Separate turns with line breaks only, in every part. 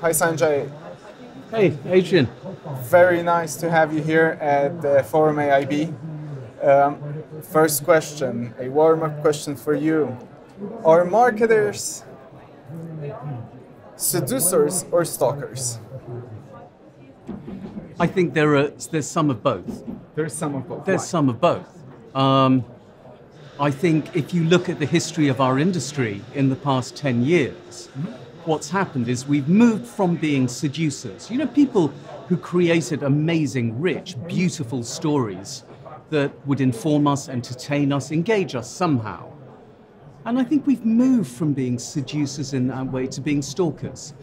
Hi Sanjay.
Hey, Adrian.
Very nice to have you here at the Forum IAB. First question, a warm-up question for you. Are marketers seducers or stalkers?
I think there's some of both.
There's some of both.
There's some of both. I think if you look at the history of our industry in the past 10 years, what's happened is we've moved from being seducers. You know, people who created amazing, rich, beautiful stories that would inform us, entertain us, engage us somehow. And I think we've moved from being seducers in that way to being stalkers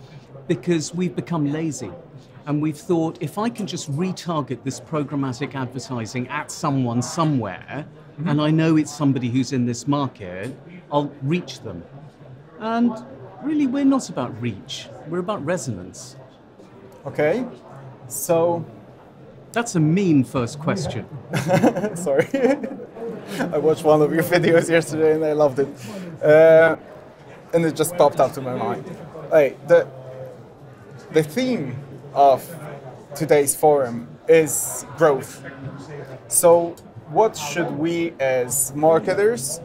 because we've become lazy. And we've thought, if I can just retarget this programmatic advertising at someone somewhere, and I know it's somebody who's in this market, I'll reach them. And really, we're not about reach. We're about resonance.
Okay, so...
That's a mean first question.
Sorry. I watched one of your videos yesterday and I loved it. And it just popped up to my mind. Hey, the theme of today's forum is growth. So what should we as marketers,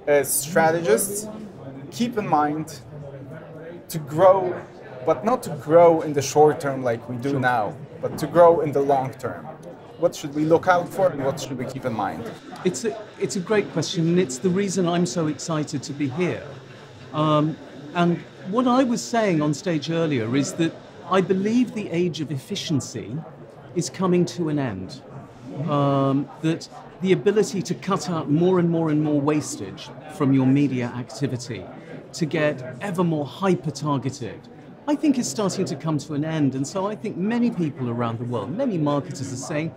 as strategists, keep in mind to grow, but not to grow in the short term like we do now, but to grow in the long term? What should we look out for and what should we keep in mind?
It's a great question, and it's the reason I'm so excited to be here. And what I was saying on stage earlier is that I believe the age of efficiency is coming to an end. That the ability to cut out more and more and more wastage from your media activity to get ever more hyper-targeted, I think is starting to come to an end. And so I think many people around the world, many marketers are saying,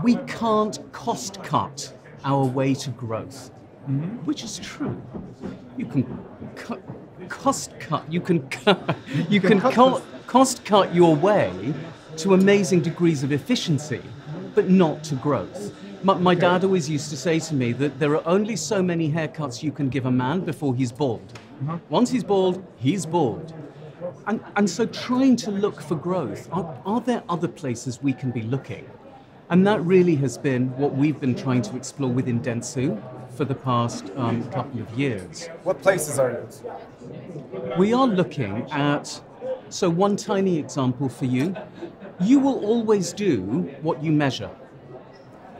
we can't cost cut our way to growth, which is true. You can cost cut your way to amazing degrees of efficiency, but not to growth. My dad always used to say to me that there are only so many haircuts you can give a man before he's bald. Once he's bald, he's bald. And so trying to look for growth, are there other places we can be looking? And that really has been what we've been trying to explore within dentsu for the past couple of years.
What places are those?
We are looking at, so one tiny example for you, you will always do what you measure.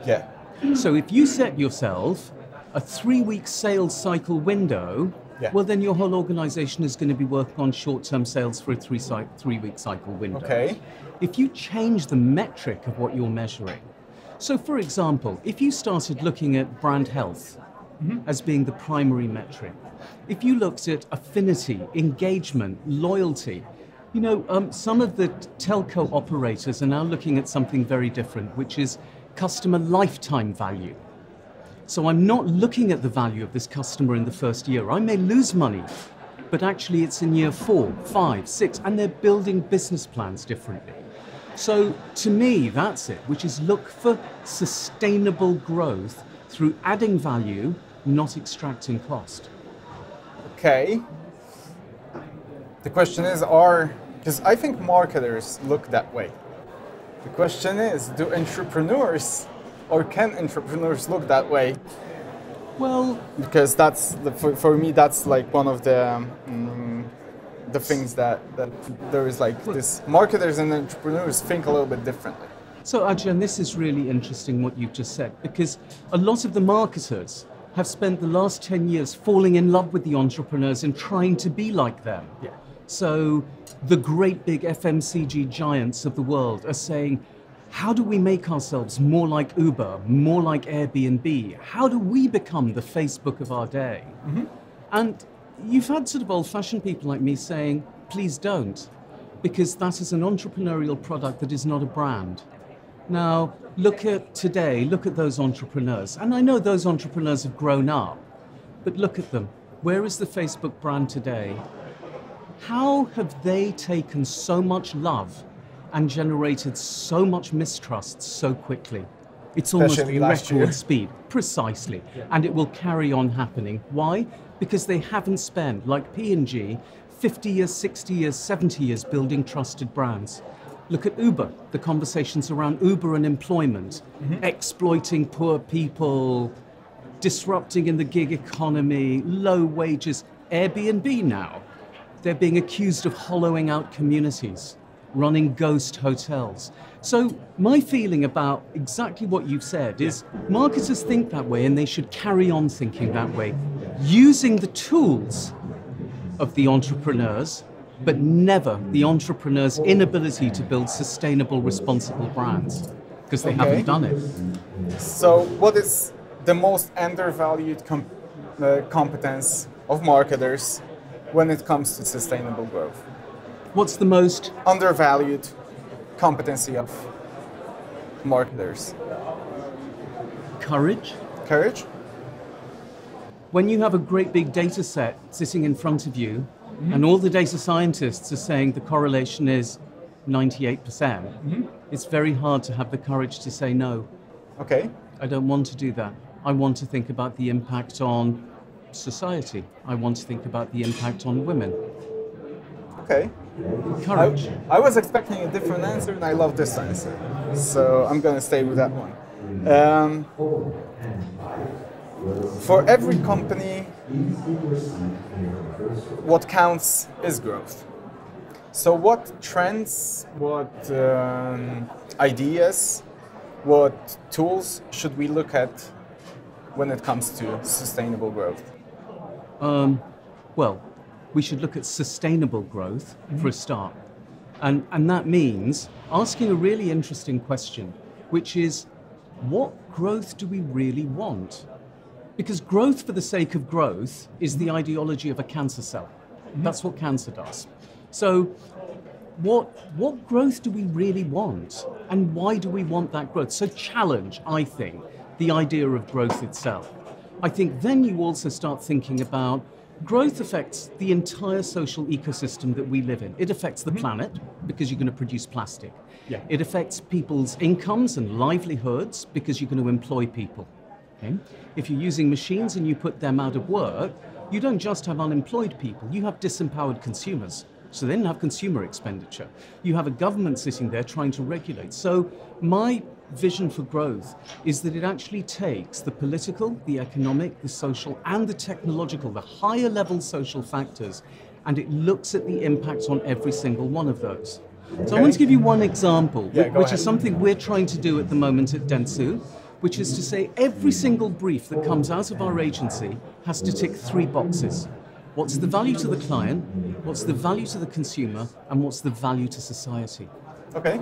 Yeah.
So if you set yourself a 3-week sales cycle window, well, then your whole organization is going to be working on short-term sales for a 3-week cycle window.
Okay.
If you change the metric of what you're measuring, so for example, if you started looking at brand health as being the primary metric, if you looked at affinity, engagement, loyalty, you know, some of the telco operators are now looking at something very different, which is customer lifetime value. So I'm not looking at the value of this customer in the first year. I may lose money, but actually it's in year 4, 5, 6, and they're building business plans differently. So to me, that's it, which is look for sustainable growth through adding value, not extracting cost.
Okay. The question is, because I think marketers look that way. The question is, do entrepreneurs, or can entrepreneurs look that way?
Well,
because that's for me, that's like one of the things that there is like this. Marketers and entrepreneurs think a little bit differently.
So Ajahn, this is really interesting what you've just said, because a lot of the marketers have spent the last 10 years falling in love with the entrepreneurs and trying to be like them.
Yeah.
So the great big FMCG giants of the world are saying, how do we make ourselves more like Uber, more like Airbnb? How do we become the Facebook of our day? And you've had sort of old-fashioned people like me saying, please don't, because that is an entrepreneurial product that is not a brand. Now, look at today, look at those entrepreneurs. And I know those entrepreneurs have grown up, but look at them. Where is the Facebook brand today? How have they taken so much love and generated so much mistrust so quickly? It's almost
Especially last year.
record speed, precisely. And it will carry on happening. Why? Because they haven't spent, like P&G, 50 years, 60 years, 70 years building trusted brands. Look at Uber, the conversations around Uber and employment, exploiting poor people, disrupting in the gig economy, low wages. Airbnb now, they're being accused of hollowing out communities, running ghost hotels. So my feeling about exactly what you've said is marketers think that way and they should carry on thinking that way, using the tools of the entrepreneurs, but never the entrepreneur's inability to build sustainable, responsible brands, because they haven't done it.
So what is the most undervalued competence of marketers when it comes to sustainable growth?
What's the most
undervalued competency of marketers?
Courage.
Courage?
When you have a great big data set sitting in front of you, and all the data scientists are saying the correlation is 98%, it's very hard to have the courage to say no.
Okay.
I don't want to do that. I want to think about the impact on society. I want to think about the impact on women.
Okay.
Courage.
I was expecting a different answer, and I love this answer. So I'm going to stay with that one. For every company, what counts is growth. So what trends, what ideas, what tools should we look at when it comes to sustainable growth?
Well, we should look at sustainable growth for a start. And that means asking a really interesting question, which is, what growth do we really want? Because growth for the sake of growth is the ideology of a cancer cell. That's what cancer does. So what growth do we really want? And why do we want that growth? So challenge, I think, the idea of growth itself. I think then you also start thinking about growth affects the entire social ecosystem that we live in. It affects the planet because you're going to produce plastic.
Yeah.
It affects people's incomes and livelihoods because you're going to employ people. Okay? If you're using machines and you put them out of work, you don't just have unemployed people, you have disempowered consumers. So then you have consumer expenditure. You have a government sitting there trying to regulate. So my vision for growth is that it actually takes the political, the economic, the social, and the technological, the higher level social factors, and it looks at the impact on every single one of those. So I want to give you one example, which is something we're trying to do at the moment at Dentsu, which is to say every single brief that comes out of our agency has to tick 3 boxes. What's the value to the client, what's the value to the consumer, and what's the value to society?
Okay.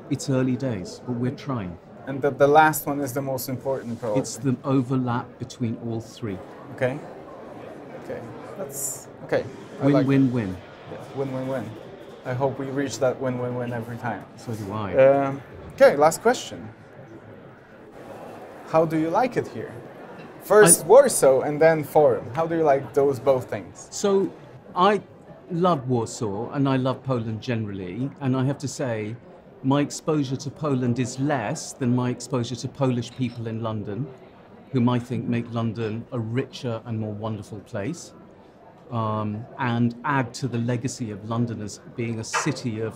It's early days, but we're trying.
And the last one is the most important, probably.
It's the overlap between all 3.
Okay. Okay. That's okay.
Win-win-win.
Win-win-win. I hope we reach that win-win-win every time.
So do I.
Okay, last question. How do you like it here? First Warsaw and then Forum. How do you like those both things?
So I love Warsaw and I love Poland generally, and I have to say my exposure to Poland is less than my exposure to Polish people in London, whom I think make London a richer and more wonderful place, and add to the legacy of London as being a city of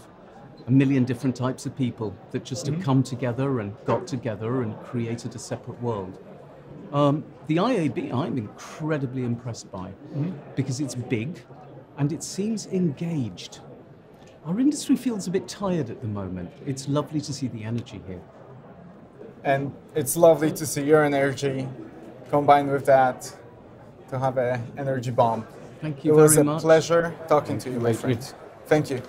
a million different types of people that just have come together and got together and created a separate world. The IAB I'm incredibly impressed by because it's big and it seems engaged. Our industry feels a bit tired at the moment. It's lovely to see the energy here.
And it's lovely to see your energy combined with that, to have an energy bomb.
Thank you very much.
It was a pleasure talking to you, my friend. Thank you.